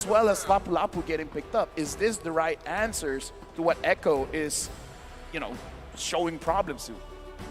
as well as Lapu Lapu getting picked up. Is this the right answers to what Echo is, showing problems to?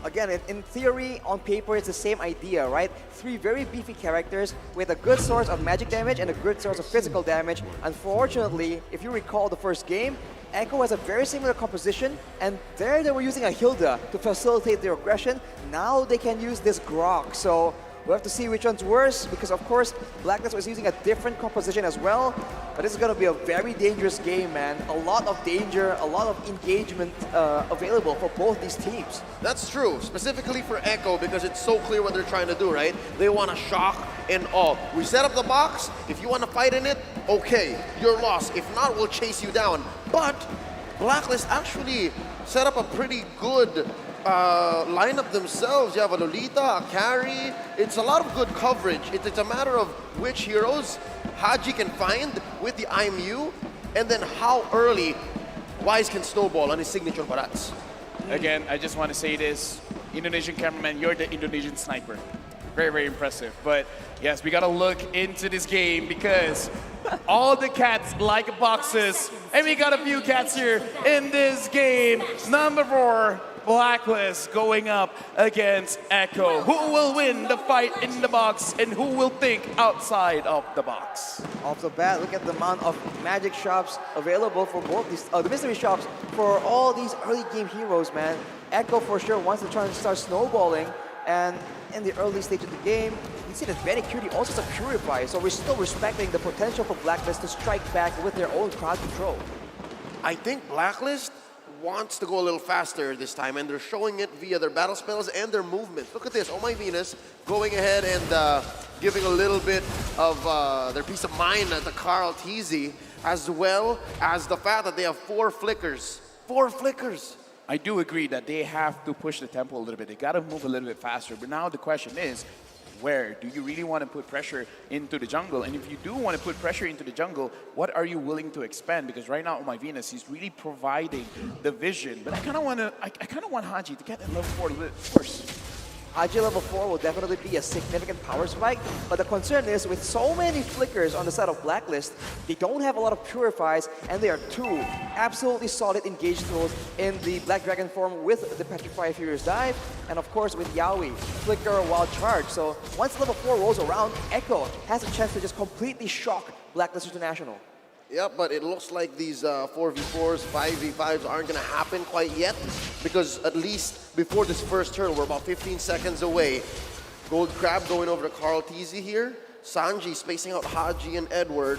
Again, in theory, on paper, it's the same idea, right? Three very beefy characters with a good source of magic damage and a good source of physical damage. Unfortunately, if you recall the first game, Echo has a very similar composition, and there they were using a Hilda to facilitate their aggression. Now they can use this Grok, so we'll have to see which one's worse, because of course, Blacklist was using a different composition as well. But this is going to be a very dangerous game, man. A lot of danger, a lot of engagement available for both these teams. That's true, specifically for Echo, because it's so clear what they're trying to do, right? They want to shock and awe. We set up the box. If you want to fight in it, okay, you're lost. If not, we'll chase you down. But Blacklist actually set up a pretty good lineup themselves. You have a Lolita, a carry. It's a lot of good coverage. It's a matter of which heroes Haji can find with the IMU, and then how early Wise can snowball on his signature barats. Again, I just want to say this, Indonesian cameraman, you're the Indonesian sniper. Very, very impressive. But yes, we got to look into this game because all the cats like boxes, and we got a few cats here in this game. Number 4, Blacklist going up against Echo. Who will win the fight in the box and who will think outside of the box? Off the bat, look at the amount of magic shops available for both these, the mystery shops for all these early game heroes, man. Echo for sure wants to try and start snowballing, and in the early stage of the game, you see that Benny Cutie also has a Purify, so we're still respecting the potential for Blacklist to strike back with their own crowd control. I think Blacklist wants to go a little faster this time, and they're showing it via their battle spells and their movement. Look at this, Oh My Venus going ahead and giving a little bit of their peace of mind at the Carl TZ, as well as the fact that they have 4 flickers. 4 flickers. I do agree that they have to push the tempo a little bit. They got to move a little bit faster. But now the question is, where? Do you really want to put pressure into the jungle? And if you do want to put pressure into the jungle, what are you willing to expend? Because right now, Oh My Venus, he's really providing the vision. But I kind of want Haji to get that level 4 a little bit first. Haji level 4 will definitely be a significant power spike, but the concern is with so many flickers on the side of Blacklist, they don't have a lot of purifies, and they are 2 absolutely solid engaged tools in the Black Dragon form with the Petrify Furious Dive, and of course with Yaoi, Flicker, Wild Charge. So once level 4 rolls around, Echo has a chance to just completely shock Blacklist International. Yep, but it looks like these 4v4s, 5v5s aren't going to happen quite yet, because at least before this first turn, we're about 15 seconds away. Gold Crab going over to Carl TZ here. Sanji spacing out Haji and Edward.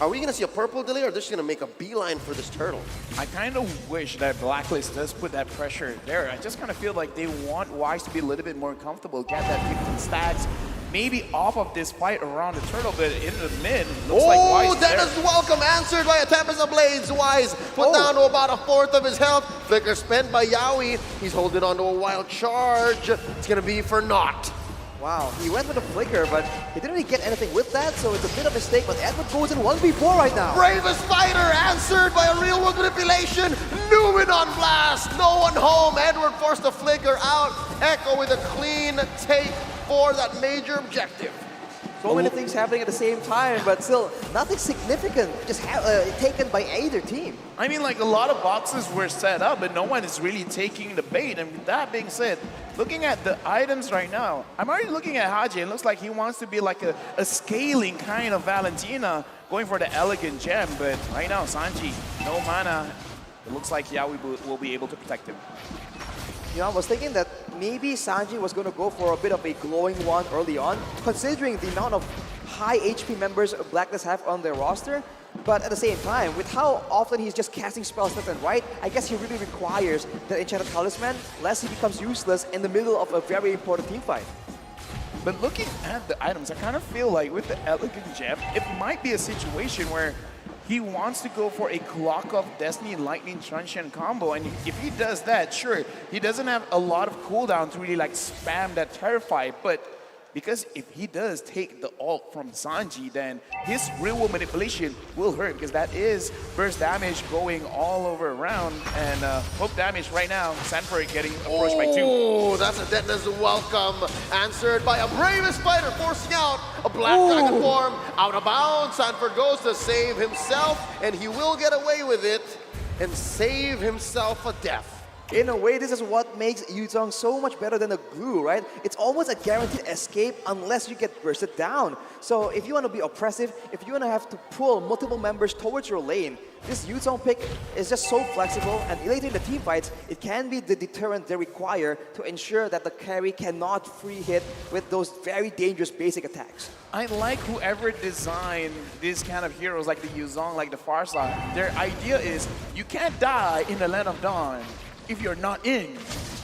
Are we going to see a purple delay, or they're just going to make a beeline for this turtle? I kind of wish that Blacklist does put that pressure there. I just kind of feel like they want Wise to be a little bit more comfortable, get that 15 stacks, maybe off of this fight around the turtle, but in the mid, looks like Wise Dennis welcome, answered by a Tempest of Blades. Wise put down to about a 1/4 of his health. Flicker spent by Yaoi. He's holding on to a Wild Charge. It's going to be for naught. Wow, he went with a flicker, but he didn't really get anything with that, so it's a bit of a mistake, but Edward goes in 1v4 right now. Bravest fighter answered by a real world manipulation. Newman on blast. No one home. Edward forced the flicker out. Echo with a clean take for that major objective. So many things happening at the same time, but still nothing significant just taken by either team. I mean, like, a lot of boxes were set up, but no one is really taking the bait. And with that being said, looking at the items right now, I'm already looking at Haji. It looks like he wants to be like a scaling kind of Valentina, going for the elegant gem. But right now, Sanji, no mana. It looks like Yaoi will be able to protect him. You know, I was thinking that maybe Sanji was going to go for a bit of a glowing one early on, considering the amount of high HP members Blacklist have on their roster. But at the same time, with how often he's just casting spells left and right, I guess he really requires the Enchanted Talisman, lest he becomes useless in the middle of a very important team fight. But looking at the items, I kind of feel like with the Elegant Gem, it might be a situation where he wants to go for a Clock of Destiny Lightning Truncheon combo, and if he does that, sure, he doesn't have a lot of cooldown to really like spam that Terrify, but because if he does take the ult from Sanji, then his real world manipulation will hurt, because that is burst damage going all over around, and hook damage right now, Sanford getting approached by 2. Oh, that's a Detonus welcome, answered by a Bravest fighter, forcing out a Black Dragon form, out of bounds. Sanford goes to save himself, and he will get away with it and save himself a death. In a way, this is what makes Yuzong so much better than a glue, right? It's almost a guaranteed escape unless you get bursted down. So if you want to be oppressive, if you want to have to pull multiple members towards your lane, this Yuzong pick is just so flexible, and later in the team fights, it can be the deterrent they require to ensure that the carry cannot free hit with those very dangerous basic attacks. I like whoever designed these kind of heroes like the Yuzong, like the Farsight. Their idea is you can't die in the Land of Dawn if you're not in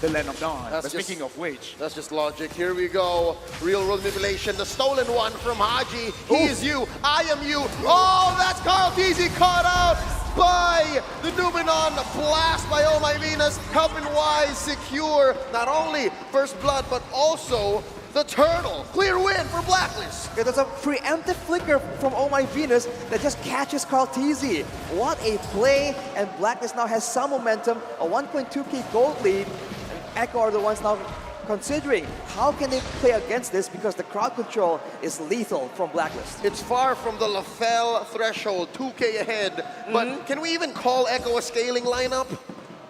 the Land of Dawn. But speaking of which, that's just logic. Here we go. Real world manipulation. The stolen one from Haji. He is you. I am you. Oh, that's Carl TZ caught out by the Numenon. Blast by Oh My Venus, helping Wise secure not only first blood, but also the turtle. Clear win for Blacklist. Yeah, there's a preemptive flicker from Oh My Venus that just catches Carl TZ. What a play, and Blacklist now has some momentum, a 1.2k gold lead, and Echo are the ones now considering how can they play against this because the crowd control is lethal from Blacklist. It's far from the LaFell threshold, 2k ahead, but can we even call Echo a scaling lineup?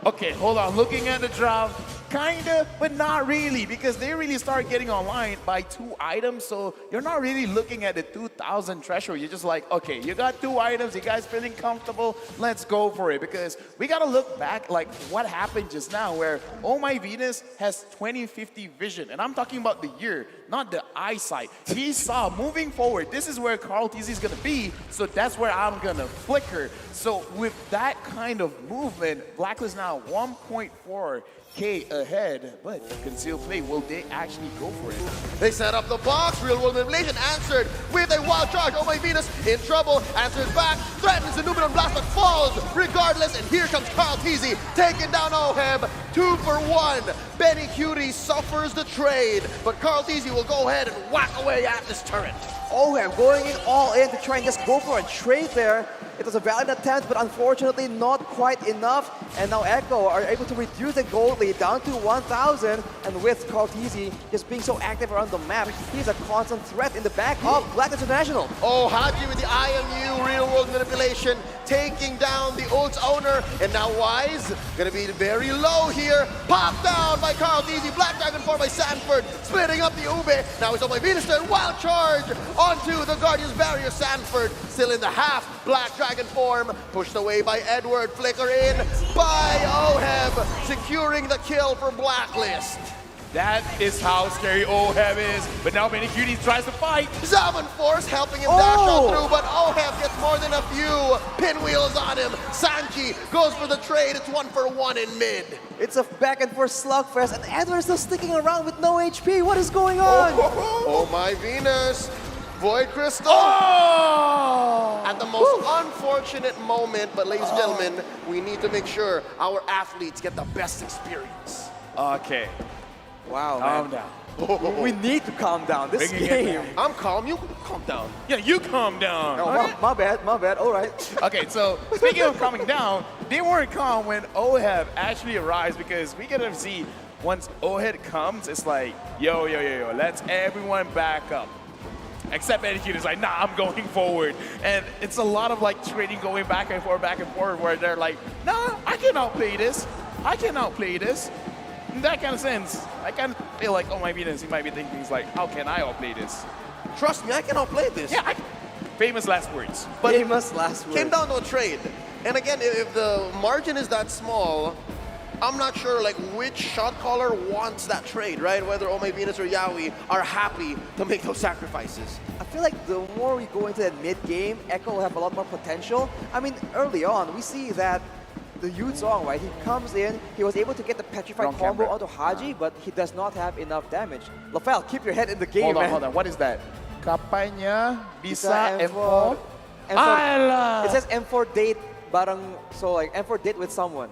okay, hold on. Looking at the draft, kinda, but not really, because they really start getting online by 2 items. So you're not really looking at the 2,000 threshold. You're just like, okay, you got 2 items. You guys feeling comfortable? Let's go for it. Because we gotta look back, like what happened just now, where Oh My Venus has 2050 vision, and I'm talking about the year, not the eyesight. He saw moving forward. This is where Carl TZ is gonna be. So that's where I'm gonna flicker. So with that kind of movement, Blacklist now 1.4k ahead, but concealed play, will they actually go for it? They set up the box, real world manipulation answered with a wild charge. Oh My Venus in trouble, answers back, threatens the Numenon blast, but falls regardless, and here comes Carl TZ, taking down Oheb, 2 for 1. Benny Cutie suffers the trade, but Carl TZ will go ahead and whack away at this turret. Oheb going in all in to try and just go for a trade there. It was a valiant attempt, but unfortunately not quite enough. And now Echo are able to reduce the gold lead down to 1,000. And with Carl TZ just being so active around the map, he's a constant threat in the back of Blacklist International. Oh, Haji with the IMU real world manipulation, taking down the ult's owner. And now Wise gonna be very low here. Popped down by Carl TZ. Black Dragon form by Sanford, splitting up the Ube. Now it's on my Venus turn. Wild charge onto the Guardian's barrier. Sanford still in the half. Black Dragon form pushed away by Edward. Flicker in by Oheb, securing the kill for Blacklist. That is how scary Oheb is. But now Benny Cutie tries to fight. Zalman Force helping him dash on through, but Oheb gets more than a few pinwheels on him. Sanji goes for the trade. It's 1 for 1 in mid. It's a back and forth slugfest, and Edward is still sticking around with no HP. What is going on? Oh My Venus. Void Crystal. Oh! At the most unfortunate moment, but ladies and gentlemen, we need to make sure our athletes get the best experience. Okay, Wow, calm man. down. We need to calm down. This Bringing it game. down. I'm calm, you calm down. Yeah, you calm down. Oh, my bad, my bad. All right. Okay, so speaking of calming down, they weren't calm when Oheb actually arrives, because we gotta see once Oheb comes, it's like, yo, let's everyone back up. Except Etiquette is like, nah, I'm going forward. And it's a lot of like trading going back and forth, where they're like, nah, I can outplay this. I can outplay this. In that kind of sense, I kind of feel like, oh my goodness, he might be thinking, he's like, how can I outplay this? Trust me, I can outplay this. Yeah, famous last words. But Famous last word. came down to a trade. And again, if the margin is that small, I'm not sure like which shot caller wants that trade, right? Whether Oh My Venus or Yaoi are happy to make those sacrifices. I feel like the more we go into that mid-game, Echo will have a lot more potential. I mean, early on, we see that the Yuzong, right? He comes in, he was able to get the Petrified Wrong combo camera. onto Haji, but he does not have enough damage. LaFell, keep your head in the game, man. Hold on, what is that? Kapanya bisa Bisa M4. M4. Ala! It says M4 date, barang, so like M4 date with someone.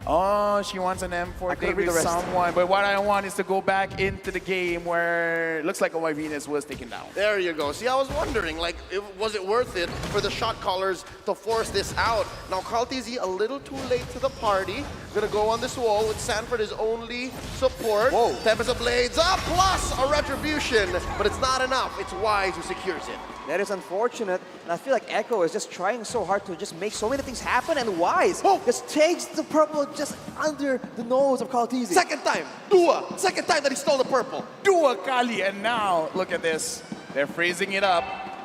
Oh, she wants an M4 couldn't date read the with rest. someone. But what I want is to go back into the game where it looks like my Venus was taken down. There you go. See, I was wondering, like, was it worth it for the shot callers to force this out? Now, Kaltizi a little too late to the party. Gonna go on this wall with Sanford as only support. Whoa. Tempest of Blades up, plus a retribution. But it's not enough. It's Wise who secures it. That is unfortunate, and I feel like Echo is just trying so hard to just make so many things happen, and Wise just takes the purple just under the nose of Kaltizi. Second time, Dua. Second time that he stole the purple. Do a Kali, and now look at this. They're freezing it up.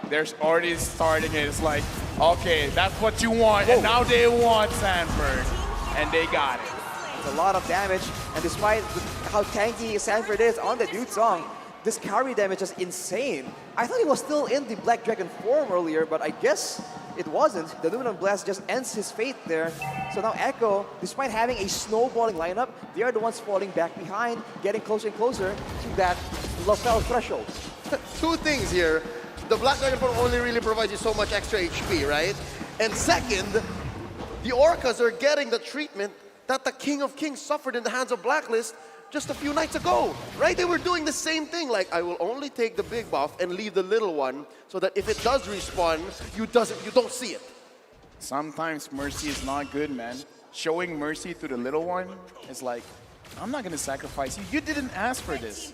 They're already starting it. It's like, okay, that's what you want, and now they want Sanford, and they got it. It's a lot of damage, and despite how tanky Sanford is on the Dude song, this carry damage is insane. I thought he was still in the Black Dragon form earlier, but I guess it wasn't. The Luminum Blast just ends his fate there. So now Echo, despite having a snowballing lineup, they are the ones falling back behind, getting closer and closer to that lapel threshold. Two things here. The Black Dragon form only really provides you so much extra HP, right? And second, the Orcas are getting the treatment that the King of Kings suffered in the hands of Blacklist just a few nights ago, right? They were doing the same thing, like, I will only take the big buff and leave the little one so that if it does respawn, you don't see it. Sometimes mercy is not good, man. Showing mercy to the little one is like, I'm not gonna sacrifice you. You didn't ask for this.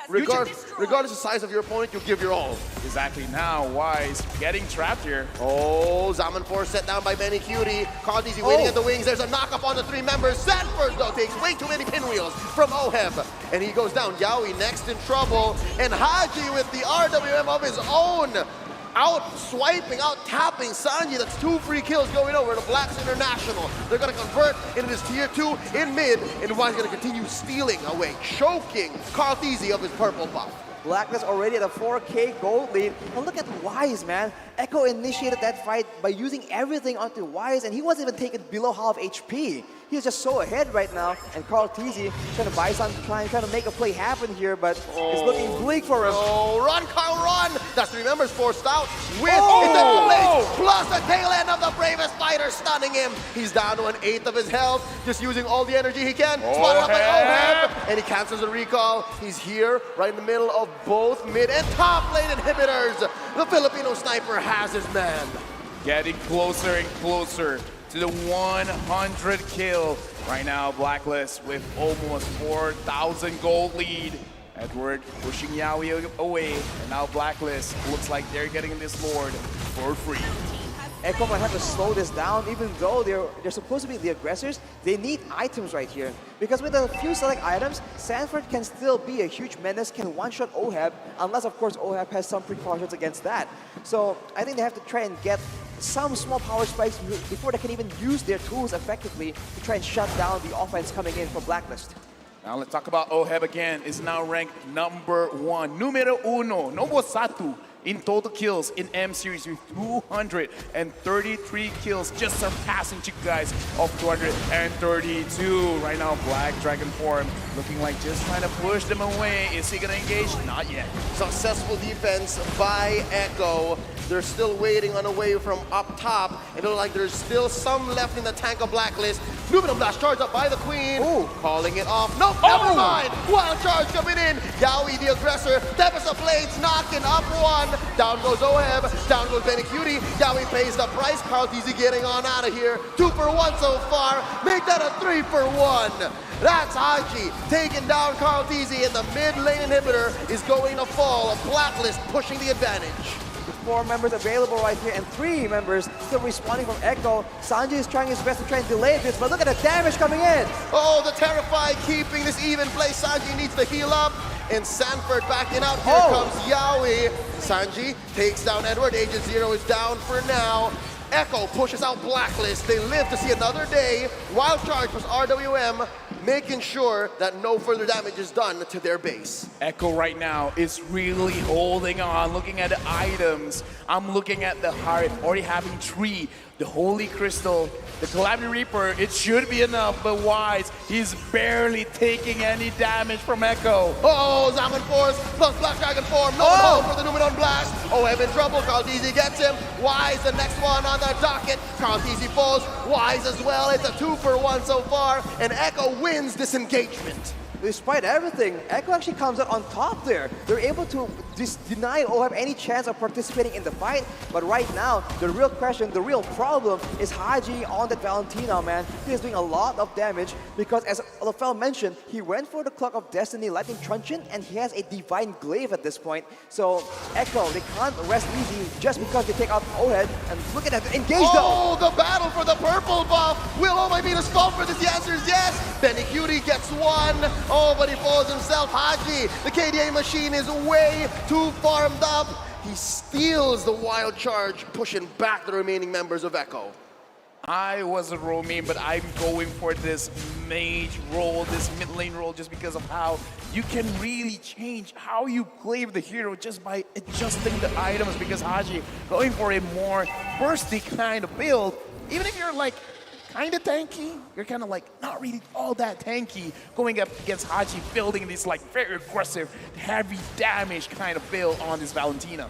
Regardless of the size of your opponent, you give your all. Exactly. Now, Wise getting trapped here. Oh, Zaman Force set down by Benny Cutie. Kaltizi waiting at the wings. There's a knock up on the three members. Sanford, though, takes way too many pinwheels from Oheb. And he goes down. Yaoi next in trouble. And Haji with the RWM of his own. Out swiping, out tapping Sanji. That's 2 free kills going over to Blacks International. They're going to convert into this tier 2 in mid. And Wise going to continue stealing away, choking Kaltizi of his purple buff. Blacklist already at a 4K gold lead. And look at Wise, man. Echo initiated that fight by using everything onto Wise, and he wasn't even taken below half HP. He's just so ahead right now, and Kaltizi trying to buy some time, trying to make a play happen here, but it's looking bleak for him. Oh, run, Kyle, run! That's 3 members forced out with Intentional Blades, plus the tail end of the bravest fighter stunning him. He's down to 1/8 of his health, just using all the energy he can. Spotted up by Oheb, and he cancels the recall. He's here, right in the middle of both mid and top lane inhibitors. The Filipino sniper has his man. Getting closer and closer to the 100 kill. Right now, Blacklist with almost 4,000 gold lead. Edward pushing Yaoi away, and now Blacklist looks like they're getting this Lord for free. Echo might have to slow this down, even though they're supposed to be the aggressors. They need items right here. Because with a few select items, Sanford can still be a huge menace, can one-shot Oheb, unless of course Oheb has some precautions against that. So I think they have to try and get some small power spikes before they can even use their tools effectively to try and shut down the offense coming in from Blacklist. Now let's talk about Oheb again. Is now ranked #1, numero uno, numero satu in total kills in M series with 233 kills, just surpassing you guys of 232. Right now, Black Dragon form looking like just trying to push them away. Is he gonna engage? Not yet. Successful defense by Echo. They're still waiting on a wave from up top. It looks like there's still some left in the tank of Blacklist. Luminum Blast charged up by the Queen. Ooh. Calling it off. Nope, never mind. Wild charge coming in. Yaoi the aggressor. Tempest of Blades knocking up one. Down goes Oheb. Down goes Benny Cutie. Yaoi pays the price. Kaltizi getting on out of here. 2 for 1 so far. Make that a 3 for 1. That's Haji taking down Kaltizi, and the mid lane inhibitor is going to fall. Blacklist pushing the advantage. 4 members available right here and 3 members still responding from Echo. Sanji is trying his best to try and delay this, but look at the damage coming in. Oh, the Terrified keeping this even play. Sanji needs to heal up, and Sanford backing out. Here comes Yaoi. Sanji takes down Edward. Agent Zero is down for now. Echo pushes out Blacklist. They live to see another day. Wild Charge was RWM. making sure that no further damage is done to their base. Echo right now is really holding on, looking at the items. I'm looking at the heart, already having 3. The Holy Crystal, the Calamity Reaper, it should be enough, but Wise, he's barely taking any damage from Echo. Oh, Zaman Force plus Black Dragon form. No hope for the Numenon Blast. Oh, I'm in trouble. Carl Teasy gets him. Wise, the next one on the docket. Carl Teasy falls. Wise as well. It's a 2-for-1 so far, and Echo wins this engagement. Despite everything, Echo actually comes out on top there. They're able to deny OHEB any chance of participating in the fight. But right now, the real question, the real problem is Haji on that Valentina, man. He is doing a lot of damage because, as Lafel mentioned, he went for the Clock of Destiny Lightning Truncheon and he has a Divine Glaive at this point. So Echo, they can't rest easy just because they take out OHEB. And look at that, engage though! Oh, the battle for the purple buff! Will Oh My Venus fall for this? The answer is yes! Benny Cutie gets 1. Oh, but he falls himself. Haji, the KDA machine is way too farmed up. He steals the wild charge, pushing back the remaining members of Echo. I was a roaming, but I'm going for this mage role, this mid lane role, just because of how you can really change how you play with the hero just by adjusting the items, because Haji going for a more bursty kind of build, even if you're like kind of tanky, you're kind of like not really all that tanky going up against Haji, building this like very aggressive, heavy damage kind of build on this Valentina.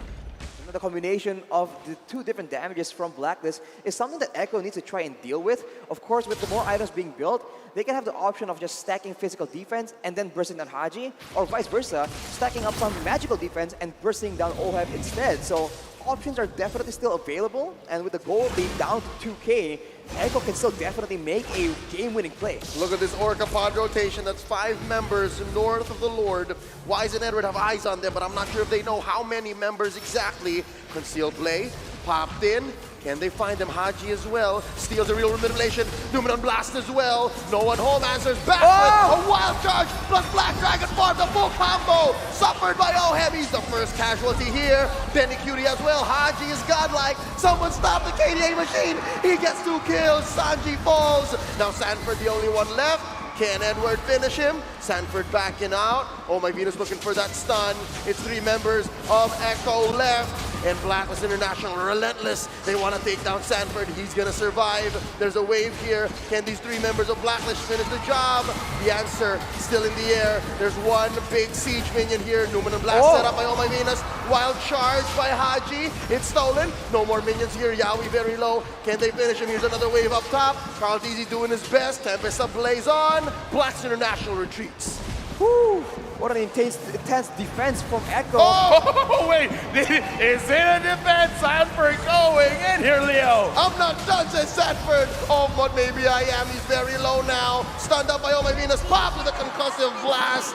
The combination of the 2 different damages from Blacklist is something that Echo needs to try and deal with. Of course, with the more items being built, they can have the option of just stacking physical defense and then bursting down Haji, or vice versa, stacking up some magical defense and bursting down OHEB instead. So options are definitely still available, and with the goal being down to 2K, Echo can still definitely make a game-winning play. Look at this Orca pod rotation. That's 5 members north of the Lord. Wise and Edward have eyes on them, but I'm not sure if they know how many members exactly. Concealed play, popped in. Can they find them? Haji as well. Steals a real manipulation. Numenon Blast as well. No one home, answers back with a wild charge plus Black Dragon form. The full combo suffered by OHEB. He's the first casualty here. Benny Cutie as well. Haji is godlike. Someone stop the KDA machine. He gets 2 kills. Sanji falls. Now Sanford the only one left. Can Edward finish him? Sanford backing out. Oh My Venus looking for that stun. It's 3 members of Echo left. And Blacklist International relentless. They want to take down Sanford. He's going to survive. There's a wave here. Can these 3 members of Blacklist finish the job? The answer still in the air. There's one big siege minion here. Numenon Blast set up by Oh My Venus. Wild charge by Haji. It's stolen. No more minions here. Yaoi very low. Can they finish him? Here's another wave up top. Carl Teasy doing his best. Tempest ablaze on. Blacklist International retreats. Whew. What an intense defense from Echo. Oh, wait, is it a defense? Sanford going in here, Leo. I'm not done, says Sanford. Oh, but maybe I am. He's very low now. Stunned up by Oh My Venus. Pop with a concussive blast.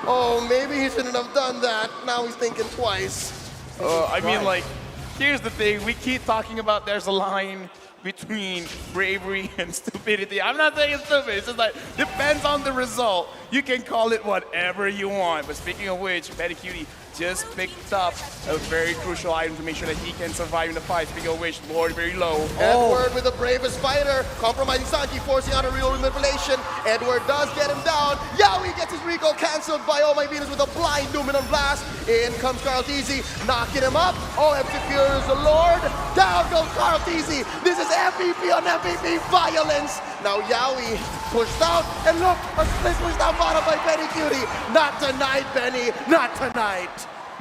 Oh, maybe he shouldn't have done that. Now he's thinking twice. I mean, like, here's the thing. We keep talking about there's a line between bravery and stupidity. I'm not saying it's stupid. It's just like, depends on the result. You can call it whatever you want. But speaking of which, Betty Cutie just picked up a very crucial item to make sure that he can survive in the fight. Speaking of which, Lord very low. Edward with the bravest fighter, compromising Sanji, forcing out a real manipulation. Edward does get him down. Yaoi gets his recall cancelled by Oh My Venus with a blind Numenon Blast. In comes Carl Teasy, knocking him up. OHEB secures the Lord. Down goes Carl Teasy. This is MVP on MVP violence. Now Yaoi pushed out, and look, a split push down bottom by Benny Cutie. Not tonight, Benny. Not tonight.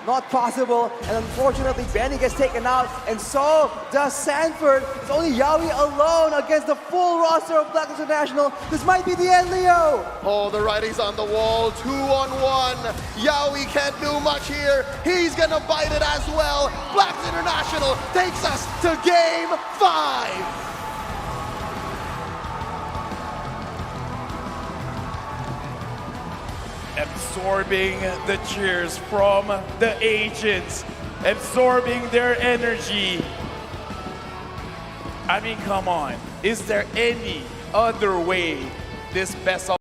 Not possible, and unfortunately Benny gets taken out, and so does Sanford. It's only Yaoi alone against the full roster of Blacklist International. This might be the end, Leo. Oh, the writing's on the wall, 2-on-1. Yaoi can't do much here. He's gonna bite it as well. Blacklist International takes us to Game 5. Absorbing the cheers from the agents, absorbing their energy. I mean, come on. Is there any other way this best of